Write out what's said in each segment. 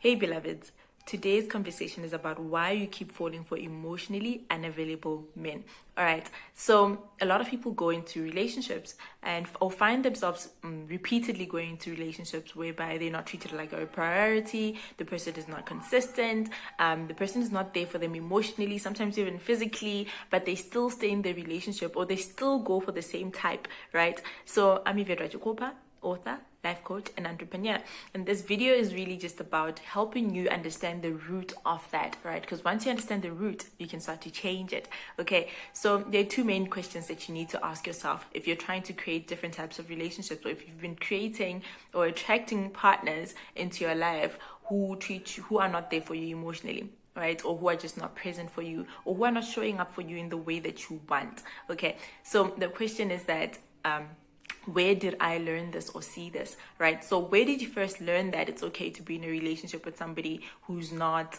Hey beloveds, today's conversation is about why you keep falling for emotionally unavailable men. Alright, so a lot of people go into relationships or find themselves repeatedly going into relationships whereby they're not treated like a priority, the person is not consistent, the person is not there for them emotionally, sometimes even physically, but they still stay in the relationship or they still go for the same type, right? So I'm Yvette Ratshikhopha, author, life coach, and entrepreneur, and this video is really just about helping you understand the root of that, right? Because once you understand the root, you can start to change it. Okay, so there are two main questions that you need to ask yourself if you're trying to create different types of relationships, or if you've been creating or attracting partners into your life who treat you, who are not there for you emotionally, right? Or who are just not present for you, or who are not showing up for you in the way that you want. Okay, so the question is that where did I learn this or see this, right? So where did you first learn that it's okay to be in a relationship with somebody who's not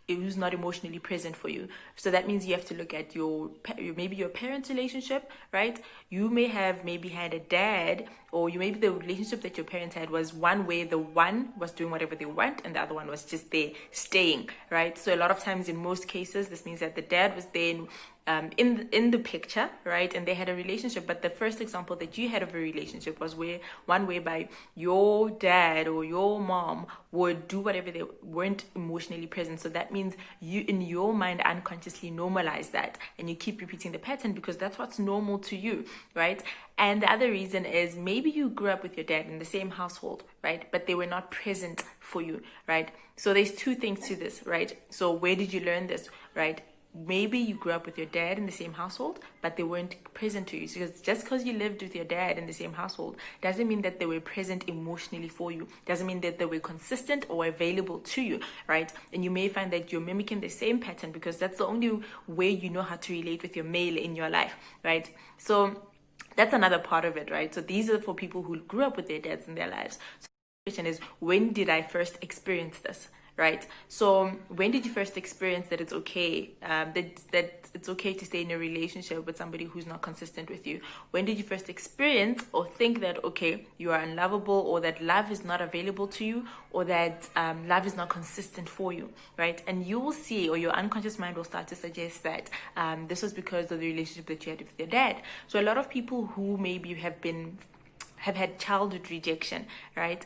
emotionally present for you? So that means you have to look at maybe your parents' relationship, right? You may have maybe had a dad, or maybe the relationship that your parents had was one where the one was doing whatever they want and the other one was just there staying, right? So a lot of times, in most cases, this means that the dad was there in the picture, right? And they had a relationship, but the first example that you had of a relationship was one whereby your dad or your mom would do whatever they weren't emotionally present. So that means you, in your mind, unconsciously normalize that, and you keep repeating the pattern because that's what's normal to you, right? And the other reason is maybe you grew up with your dad in the same household, right? But they were not present for you, right? So there's two things to this, right? So where did you learn this, right? Maybe you grew up with your dad in the same household, but they weren't present to you. So just because you lived with your dad in the same household doesn't mean that they were present emotionally for you. Doesn't mean that they were consistent or available to you, right? And you may find that you're mimicking the same pattern because that's the only way you know how to relate with your male in your life, right? So that's another part of it, right? So these are for people who grew up with their dads in their lives. So the question is, when did I first experience this? Right? So when did you first experience that it's okay, that it's okay to stay in a relationship with somebody who's not consistent with you? When did you first experience or think that, okay, you are unlovable, or that love is not available to you, or that love is not consistent for you, right? And you will see, or your unconscious mind will start to suggest that this was because of the relationship that you had with your dad. So a lot of people who maybe have had childhood rejection, right?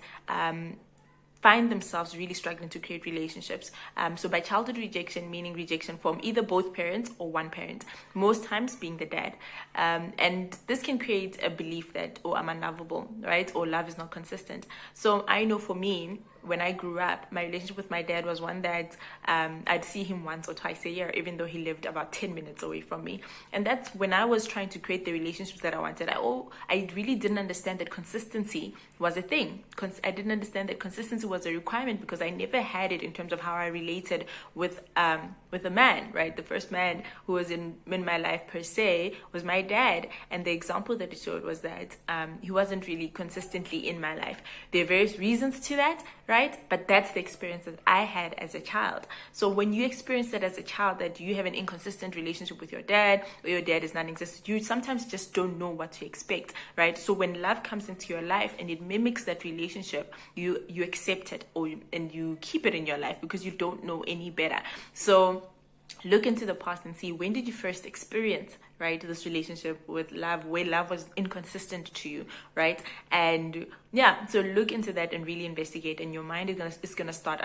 Find themselves really struggling to create relationships. So by childhood rejection, meaning rejection from either both parents or one parent, most times being the dad. And this can create a belief that, oh, I'm unlovable, right? Or love is not consistent. So I know for me, when I grew up, my relationship with my dad was one that I'd see him once or twice a year, even though he lived about 10 minutes away from me. And that's when I was trying to create the relationships that I wanted. I really didn't understand that consistency was a thing. I didn't understand that consistency was a requirement because I never had it in terms of how I related with a man, right? The first man who was in my life per se was my dad. And the example that it showed was that he wasn't really consistently in my life. There are various reasons to that, right? But that's the experience that I had as a child. So when you experience that as a child, that you have an inconsistent relationship with your dad, or your dad is non-existent, you sometimes just don't know what to expect, right? So when love comes into your life and it mimics that relationship, you accept it, and you keep it in your life because you don't know any better. So look into the past and see, when did you first experience, right, this relationship with love, where love was inconsistent to you, right? And yeah, so look into that and really investigate, and your mind is gonna start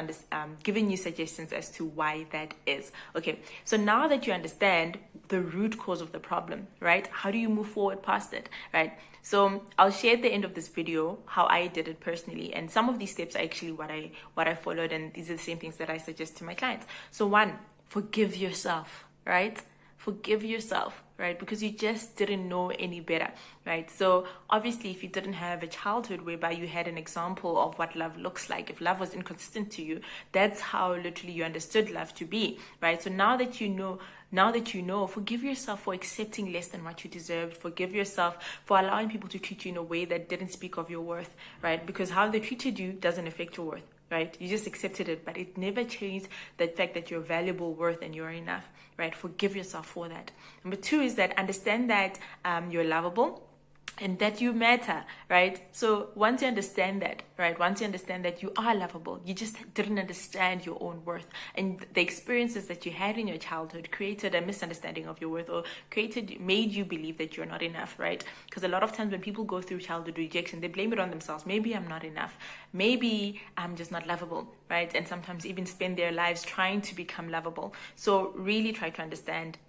giving you suggestions as to why that is. Okay, so now that you understand the root cause of the problem, right, how do you move forward past it, right? So I'll share at the end of this video how I did it personally, and some of these steps are actually what I followed, and these are the same things that I suggest to my clients. So one, forgive yourself, right? Forgive yourself, right? Because you just didn't know any better, right? So obviously, if you didn't have a childhood whereby you had an example of what love looks like, if love was inconsistent to you, that's how literally you understood love to be, right? So now that you know, forgive yourself for accepting less than what you deserved. Forgive yourself for allowing people to treat you in a way that didn't speak of your worth, right? Because how they treated you doesn't affect your worth, right? You just accepted it, but it never changed the fact that you're valuable, worth, and you're enough, right? Forgive yourself for that. Number two is that understand that you're lovable, and that you matter, right? So once you understand that, right, once you understand that you are lovable, you just didn't understand your own worth, and the experiences that you had in your childhood created a misunderstanding of your worth, or made you believe that you're not enough, right? Because a lot of times when people go through childhood rejection, they blame it on themselves. Maybe I'm not enough, maybe I'm just not lovable, right? And sometimes even spend their lives trying to become lovable. So really try to understand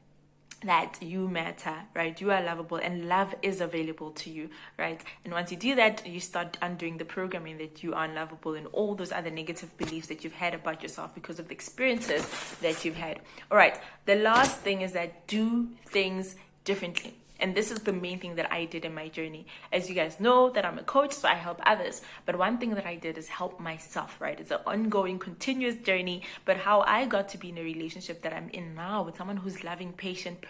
that you matter, right? You are lovable, and love is available to you, right? And once you do that, you start undoing the programming that you are unlovable and all those other negative beliefs that you've had about yourself because of the experiences that you've had. All right, the last thing is that do things differently. And this is the main thing that I did in my journey. As you guys know, that I'm a coach, so I help others. But one thing that I did is help myself, right? It's an ongoing, continuous journey. But how I got to be in a relationship that I'm in now with someone who's loving, patient.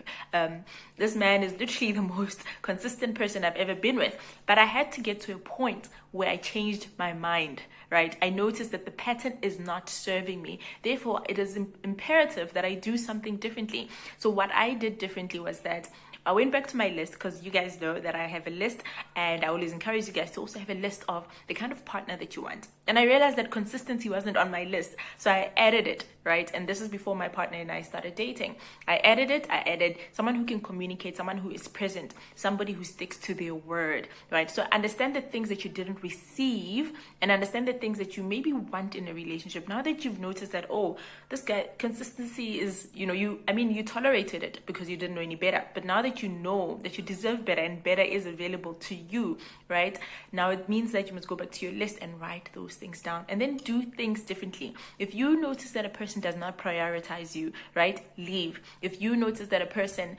This man is literally the most consistent person I've ever been with. But I had to get to a point where I changed my mind, right? I noticed that the pattern is not serving me. Therefore, it is imperative that I do something differently. So what I did differently was that I went back to my list, because you guys know that I have a list, and I always encourage you guys to also have a list of the kind of partner that you want. And I realized that consistency wasn't on my list, so I added it, right? And this is before my partner and I started dating. I added someone who can communicate, someone who is present, somebody who sticks to their word, right? So understand the things that you didn't receive, and understand the things that you maybe want in a relationship. Now that you've noticed that, oh, this guy, consistency is, you tolerated it because you didn't know any better. But now that you know that you deserve better, and better is available to you, right? Now it means that you must go back to your list and write those things down, and then do things differently. If you notice that a person does not prioritize you, right, leave. If you notice that a person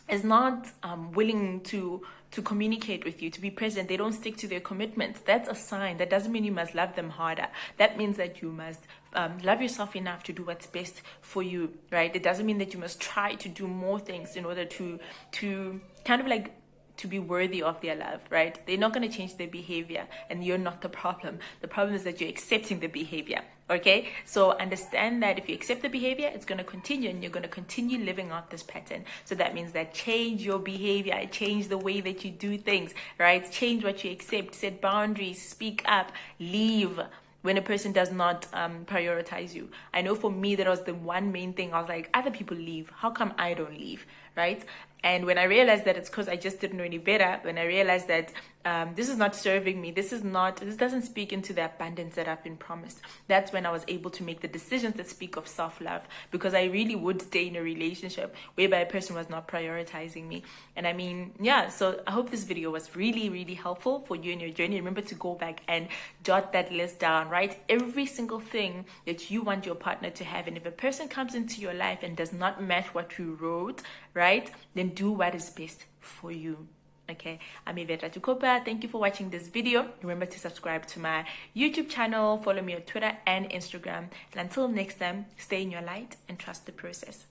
is not willing to communicate with you, to be present, they don't stick to their commitments, that's a sign. That doesn't mean you must love them harder. That means that you must love yourself enough to do what's best for you, right? It doesn't mean that you must try to do more things in order to kind of like to be worthy of their love, right? They're not going to change their behavior, and you're not the problem. The problem is that you're accepting the behavior, okay? So understand that if you accept the behavior, it's going to continue, and you're going to continue living out this pattern. So that means that change your behavior, change the way that you do things, right? Change what you accept, set boundaries, speak up, leave when a person does not prioritize you. I know for me, that was the one main thing. I was like, other people leave, how come I don't leave, right? And when I realized that it's because I just didn't know any better, when I realized that this is not serving me, this doesn't speak into the abundance that I've been promised, that's when I was able to make the decisions that speak of self-love, because I really would stay in a relationship whereby a person was not prioritizing me. And I mean, yeah, so I hope this video was really, really helpful for you in your journey. Remember to go back and jot that list down, right? Every single thing that you want your partner to have. And if a person comes into your life and does not match what you wrote, right, then do what is best for you. Okay, I'm Yvette Ratshikhopha. Thank you for watching this video. Remember to subscribe to my YouTube channel, follow me on Twitter and Instagram. And until next time, stay in your light and trust the process.